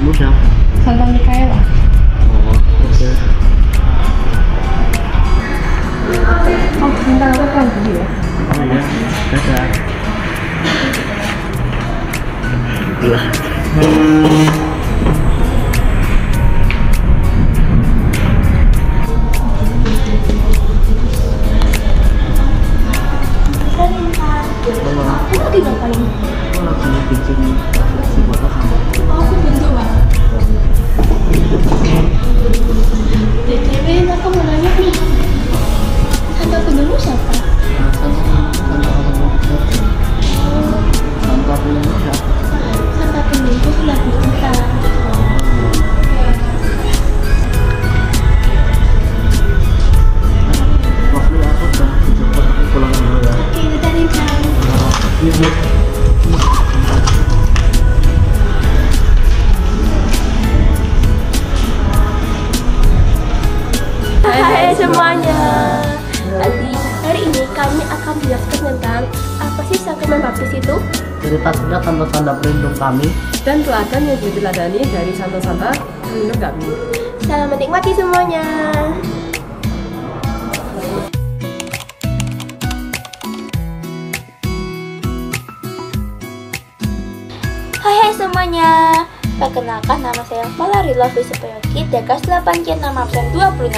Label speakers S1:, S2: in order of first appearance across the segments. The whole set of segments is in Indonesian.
S1: Kamu siapa?
S2: Santa Mikaela.
S1: Oh, oke.
S2: Oh, bentar aku kan dulu ya.
S1: Oh iya, dadah. Itulah.
S2: Aku lagi ngapain?
S1: Aku lagi bikin si buat apa?
S2: Oh, aku bentuk Pak. BTW, aku mau nanya nih. Santa Penyembuh siapa?
S1: Santa orang Indonesia. Santa Penyembuh siapa?
S2: Santa Penyembuh Nabi kita.
S1: Waktu aku udah dijemput, aku pulang dulu ya.
S2: Oke, kita nih Kang.
S1: Iya.
S2: Hai semuanya. Hari ini kami akan menjelaskan tentang apa sih sakramen baptis itu
S1: Cerita singkat tanda-tanda pelindung kami.
S3: dan teladan yang diteladani dari santa-santa pelindung kami.
S2: Selamat menikmati semuanya. Hai semuanya. Perkenalkan, nama saya Valarila Visupayoti dari kelas 8C nama absen 26.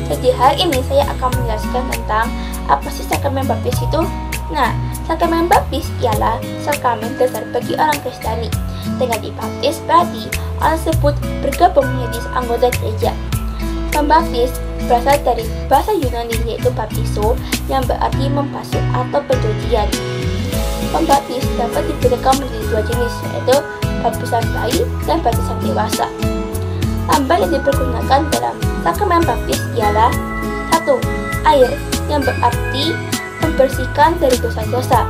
S2: Jadi hari ini saya akan menjelaskan tentang apa sih sakramen baptis itu. Nah, sakramen baptis ialah sakramen dasar bagi orang Kristiani. Dengan dibaptis berarti orang tersebut bergabung menjadi anggota gereja. Membaptis berasal dari bahasa Yunani yaitu baptizo yang berarti membasuh atau pencucian. Pembaptis dapat dibedakan menjadi dua jenis, yaitu baptisan bayi dan baptisan dewasa. Lambang yang dipergunakan dalam sakramen baptis ialah 1. Air yang berarti membersihkan dari dosa-dosa.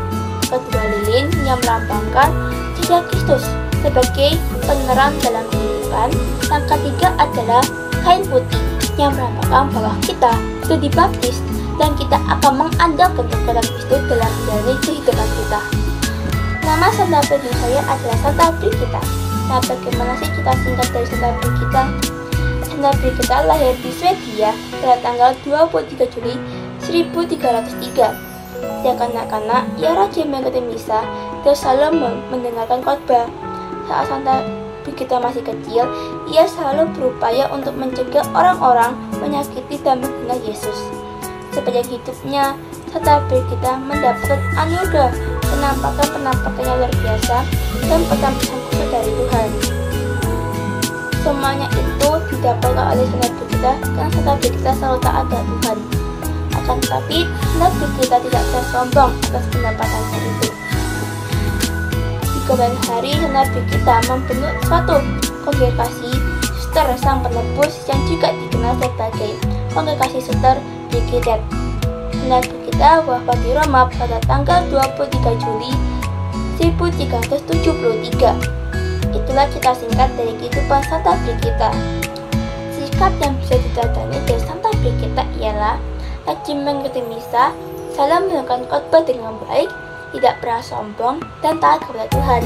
S2: 2. Lilin yang melambangkan jejak Kristus sebagai penerang dalam kehidupan. Yang ketiga adalah kain putih yang melambangkan bahwa kita sudah dibaptis dan kita akan mengandalkan kekuatan Kristus dalam menjalani kehidupan kita. Nama Santa Penyembuh saya adalah Santa Brigita. Nah, bagaimana sih cerita singkat dari Santa Brigita? Santa Brigita lahir di Swedia pada tanggal 23 Juli 1303. Sejak kanak-kanak, ia rajin mengikuti misa dan selalu mendengarkan khotbah. Saat Santa Brigita masih kecil, ia selalu berupaya untuk mencegah orang-orang menyakiti dan menghina Yesus. Sepanjang hidupnya, Santa Brigita mendapatkan anugerah penampakan yang luar biasa dan penampakan khusus dari Tuhan. Semuanya itu didapatkan oleh Santa Brigita karena Santa Brigita selalu taat kepada Tuhan. Akan tetapi, Santa Brigita tidak pernah sombong atas pendapatannya itu. Di kemudian hari, Santa Brigita membentuk suatu kongregasi Suster Sang Penebus yang juga dikenal sebagai Kongregasi Suster Brigida. Santa Brigita wafat di Roma pada tanggal 23 Juli 1373. Itulah cerita singkat dari kehidupan Santa Brigita. Sikap yang bisa diteladani dari Santa Brigita ialah rajin mengikuti misa, selalu melakukan khotbah dengan baik, tidak pernah sombong, dan taat kepada Tuhan.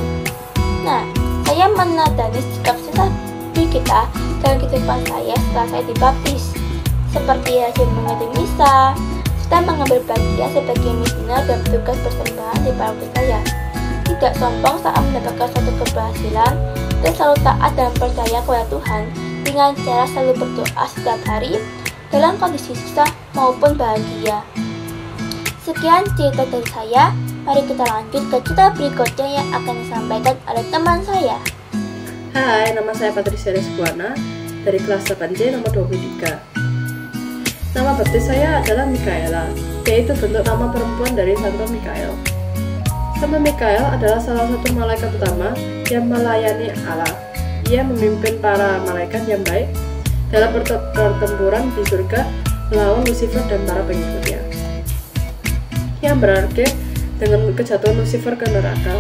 S2: Nah, saya meneladani sikap Santa Brigita dalam kehidupan saya setelah saya dibaptis, seperti rajin mengikuti misa, serta mengambil bagian sebagai misioner dan bertugas persembahan di paroki saya. Tidak sombong saat mendapatkan suatu keberhasilan, dan selalu taat dan percaya kepada Tuhan dengan cara selalu berdoa setiap hari dalam kondisi susah maupun bahagia. Sekian cerita dari saya. Mari kita lanjut ke cerita berikutnya yang akan disampaikan oleh teman saya.
S3: Hai, nama saya Patricia Resbuana dari kelas 8C nomor 23. Nama baptis saya adalah Mikaela, yaitu bentuk nama perempuan dari Santo Mikael. Santo Mikael adalah salah satu malaikat utama yang melayani Allah. Ia memimpin para malaikat yang baik dalam pertempuran di surga melawan Lucifer dan para pengikutnya, yang berakhir dengan kejatuhan Lucifer ke neraka.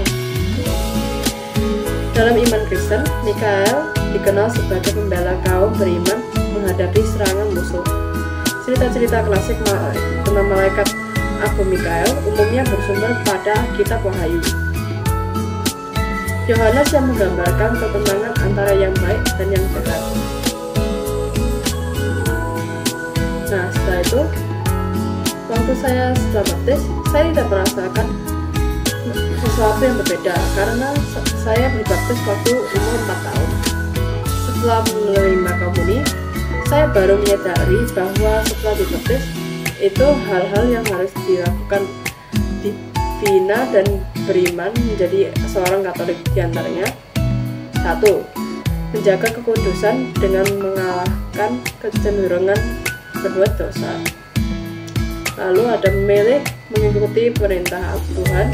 S3: Dalam iman Kristen, Mikael dikenal sebagai pembela kaum beriman menghadapi serangan musuh. Cerita-cerita klasik tentang malaikat Agung Mikael umumnya bersumber pada kitab Wahyu. Yohanes yang menggambarkan pertentangan antara yang baik dan yang jahat. Nah, setelah itu, waktu saya setelah baptis, saya tidak merasakan sesuatu yang berbeda karena saya dibaptis waktu umur 4 tahun. Setelah menerima komuni, saya baru menyadari bahwa setelah dibaptis itu hal-hal yang harus dilakukan, dibina dan beriman menjadi seorang Katolik. Diantaranya 1. Menjaga kekudusan dengan mengalahkan kecenderungan berbuat dosa. Lalu ada memilih mengikuti perintah Tuhan,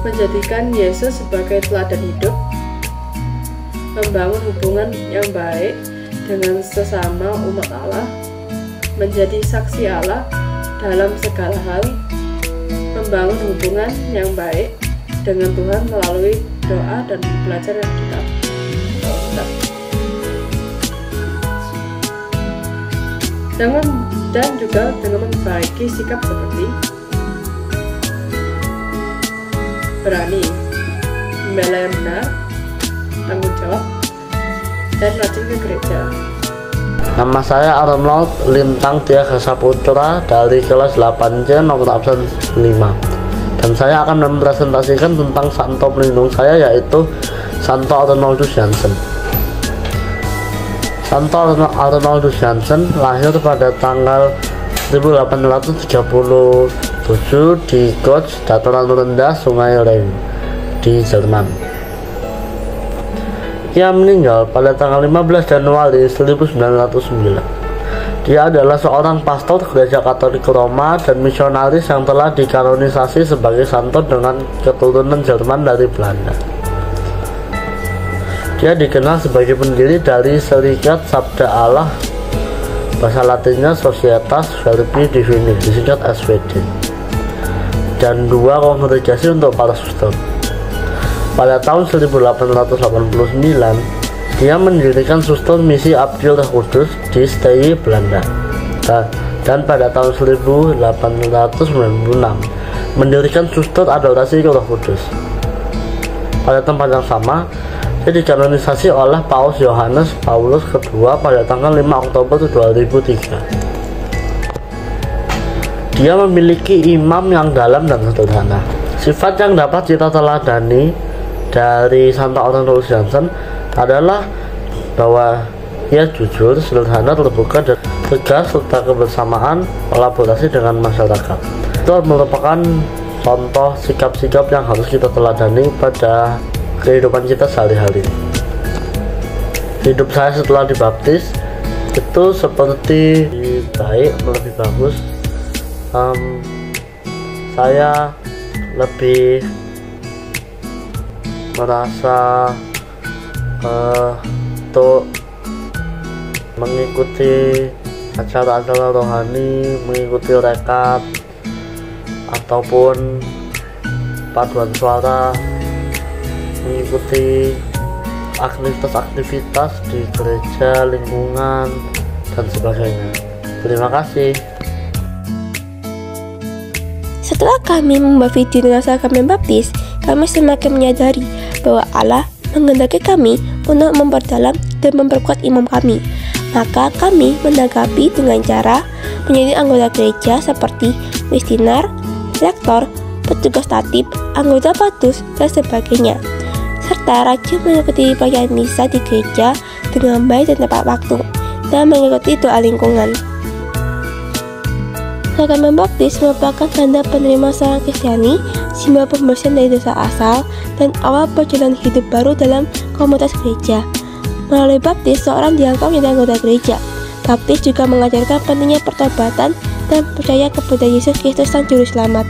S3: menjadikan Yesus sebagai teladan hidup, membangun hubungan yang baik dengan sesama umat Allah, menjadi saksi Allah dalam segala hal, membangun hubungan yang baik dengan Tuhan melalui doa dan belajar Alkitab. Dan juga dengan memperbaiki sikap seperti berani, membela yang benar, tanggung jawab, dan rajin ke gereja.
S1: Nama saya Arnold Lintang Tiaga Saputra dari kelas 8C nomor absen 5. Dan saya akan mempresentasikan tentang santo pelindung saya, yaitu Santo Arnoldus Jansen. Santo Arnoldus Jansen lahir pada tanggal 1837 di Gotz, dataran rendah Sungai Rhein di Jerman. Ia meninggal pada tanggal 15 Januari 1909. Dia adalah seorang pastor gereja Katolik Roma dan misionaris yang telah dikanonisasi sebagai santo dengan keturunan Jerman dari Belanda. Dia dikenal sebagai pendiri dari Serikat Sabda Allah, bahasa Latinnya Societas Verbi Divini, disingkat SVD, dan 2 kongregasi untuk para suster. Pada tahun 1889, dia mendirikan suster misi Abdi Roh Kudus di Steyr, Belanda. Dan pada tahun 1896, mendirikan suster adorasi Roh Kudus. Pada tempat yang sama, dia dikanonisasi oleh Paus Yohanes Paulus II pada tanggal 5 Oktober 2003. Dia memiliki imam yang dalam dan sederhana. Sifat yang dapat kita teladani dari Santo Arnoldus Jansen adalah bahwa ia jujur, sederhana, terbuka, dan tegas, serta kebersamaan kolaborasi dengan masyarakat. Itu merupakan contoh sikap-sikap yang harus kita teladani pada kehidupan kita sehari-hari. Hidup saya setelah dibaptis itu seperti baik, lebih bagus. Saya lebih merasa untuk mengikuti acara-acara rohani, mengikuti rekat ataupun paduan suara, mengikuti aktivitas-aktivitas di gereja, lingkungan, dan sebagainya. Terima kasih.
S2: Setelah kami membuat video tentang sakramen baptis, kami semakin menyadari bahwa Allah menghendaki kami untuk memperdalam dan memperkuat iman kami. Maka kami menanggapi dengan cara menjadi anggota gereja seperti misioner, rektor, petugas tatib, anggota patus, dan sebagainya, serta rajin mengikuti pelayanan misa di gereja dengan baik dan tepat waktu, dan mengikuti doa lingkungan. Sakramen baptis merupakan tanda penerima seorang Kristiani, simbol pembersihan dari dosa asal, dan awal perjalanan hidup baru dalam komunitas gereja. Melalui baptis, seorang diangkat menjadi anggota gereja. Baptis juga mengajarkan pentingnya pertobatan dan percaya kepada Yesus Kristus Sang Juru Selamat.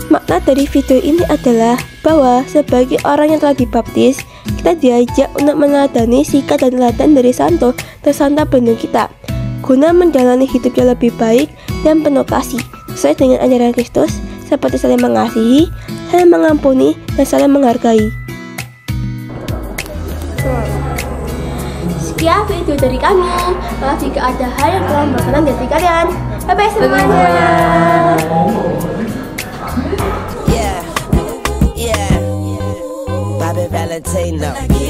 S2: Makna dari video ini adalah bahwa sebagai orang yang telah dibaptis, kita diajak untuk meneladani sikap dan teladan dari santo dan santa pelindung kita, guna menjalani hidup yang lebih baik dan penuh kasih, sesuai dengan ajaran Kristus, seperti saling mengasihi, saling mengampuni, dan saling menghargai. Sekian video dari kami. Kalau jika ada hal yang kurang berkenan dari kalian, bye-bye semuanya.
S4: meditate now.